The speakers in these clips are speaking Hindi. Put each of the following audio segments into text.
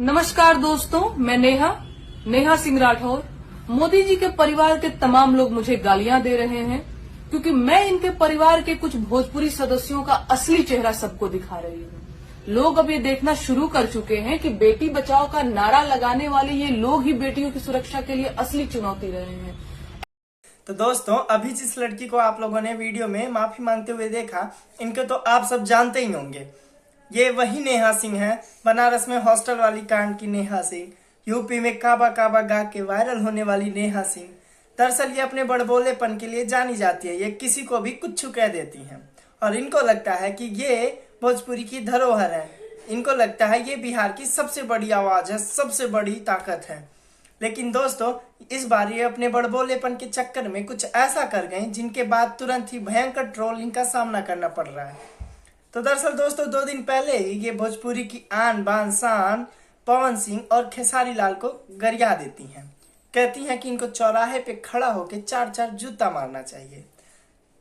नमस्कार दोस्तों, मैं नेहा सिंह राठौर। मोदी जी के परिवार के तमाम लोग मुझे गालियां दे रहे हैं क्योंकि मैं इनके परिवार के कुछ भोजपुरी सदस्यों का असली चेहरा सबको दिखा रही हूं। लोग अब ये देखना शुरू कर चुके हैं कि बेटी बचाओ का नारा लगाने वाले ये लोग ही बेटियों की सुरक्षा के लिए असली चुनौती रहे हैं। तो दोस्तों, अभी जिस लड़की को आप लोगों ने वीडियो में माफी मांगते हुए देखा, इनको तो आप सब जानते ही होंगे। ये वही नेहा सिंह है, बनारस में हॉस्टल वाली कांड की नेहा सिंह, यूपी में काबा काबा गा के वायरल होने वाली नेहा सिंह। दरअसल ये अपने बड़बोलेपन के लिए जानी जाती है। ये किसी को भी कुछ कह देती हैं और इनको लगता है कि ये भोजपुरी की धरोहर है। इनको लगता है ये बिहार की सबसे बड़ी आवाज है, सबसे बड़ी ताकत है। लेकिन दोस्तों, इस बार ये अपने बड़बोलेपन के चक्कर में कुछ ऐसा कर गए जिनके बाद तुरंत ही भयंकर ट्रोलिंग का सामना करना पड़ रहा है। तो दरअसल दोस्तों, 2 दिन पहले ही ये भोजपुरी की आन बान शान पवन सिंह और खेसारी लाल को गरिया देती हैं। कहती हैं कि इनको चौराहे पे खड़ा होकर 4-4 जूता मारना चाहिए।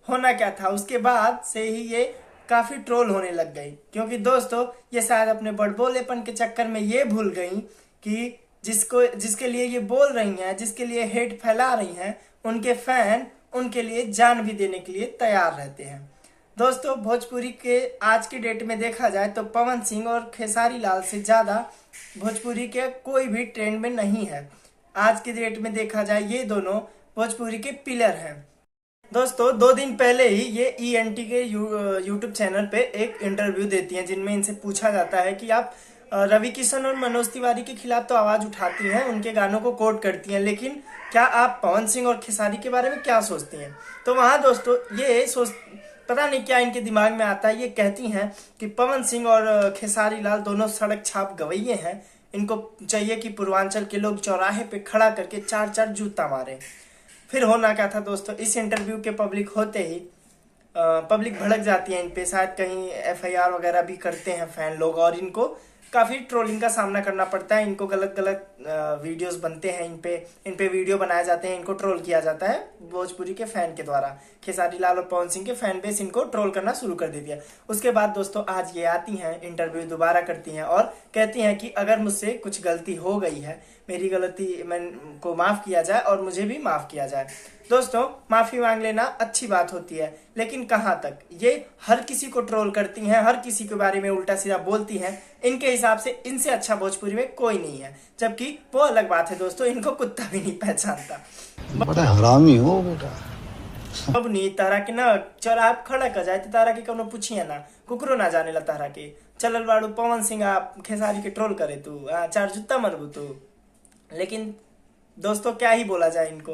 होना क्या था, उसके बाद से ही ये काफी ट्रोल होने लग गई, क्योंकि दोस्तों ये शायद अपने बड़बोलेपन के चक्कर में ये भूल गई कि जिसके लिए ये बोल रही हैं, जिसके लिए हेट फैला रही हैं, उनके फैन उनके लिए जान भी देने के लिए तैयार रहते हैं। दोस्तों, भोजपुरी के आज की डेट में देखा जाए तो पवन सिंह और खेसारी लाल से ज्यादा भोजपुरी के कोई भी ट्रेंड में नहीं है। आज की डेट में देखा जाए ये दोनों भोजपुरी के पिलर हैं। दोस्तों, 2 दिन पहले ही ये ENT के यूट्यूब चैनल पे एक इंटरव्यू देती हैं, जिनमें इनसे पूछा जाता है कि आप रवि किशन और मनोज तिवारी के खिलाफ तो आवाज उठाती हैं, उनके गानों को कोट करती हैं, लेकिन क्या आप पवन सिंह और खेसारी के बारे में क्या सोचती हैं? तो वहां दोस्तों ये पता नहीं क्या इनके दिमाग में आता है, ये कहती हैं कि पवन सिंह और खेसारी लाल दोनों सड़क छाप गवैये हैं। इनको चाहिए कि पूर्वांचल के लोग चौराहे पे खड़ा करके 4-4 जूता मारे। फिर होना क्या था दोस्तों, इस इंटरव्यू के पब्लिक होते ही पब्लिक भड़क जाती है इन पे। शायद कहीं FIR वगैरह भी करते हैं फैन लोग और इनको काफी ट्रोलिंग का सामना करना पड़ता है। इनको गलत वीडियोस बनते हैं, इन पे वीडियो बनाए जाते हैं, इनको ट्रोल किया जाता है भोजपुरी के फैन के द्वारा। खेसारी लाल और पवन सिंह के फैन बेस इनको ट्रोल करना शुरू कर देती है। उसके बाद दोस्तों, आज ये आती हैं, इंटरव्यू दोबारा करती हैं और कहती हैं कि अगर मुझसे कुछ गलती हो गई है, मेरी गलती को माफ किया जाए और मुझे भी माफ किया जाए। दोस्तों, माफी मांग लेना अच्छी बात होती है, लेकिन कहाँ तक? ये हर किसी को ट्रोल करती हैं, हर किसी के बारे में उल्टा सीधा बोलती हैं। इनके हिसाब से इनसे अच्छा भोजपुरी में कोई नहीं है, जबकि वो अलग बात है दोस्तों, इनको कुत्ता भी नहीं पहचानता। बड़ा हरामी हो बेटा। अब नहीं तारा के ना चौराहा खड़ा कर जाए तो तारा के कौनो पूछिए ना, कुकरो ना जाने ला तारा के। चलल बाड़ू पवन सिंह आप खेसारी के ट्रोल करे तू, 4 जूता मरबू तू। लेकिन दोस्तों, क्या ही बोला जाए इनको।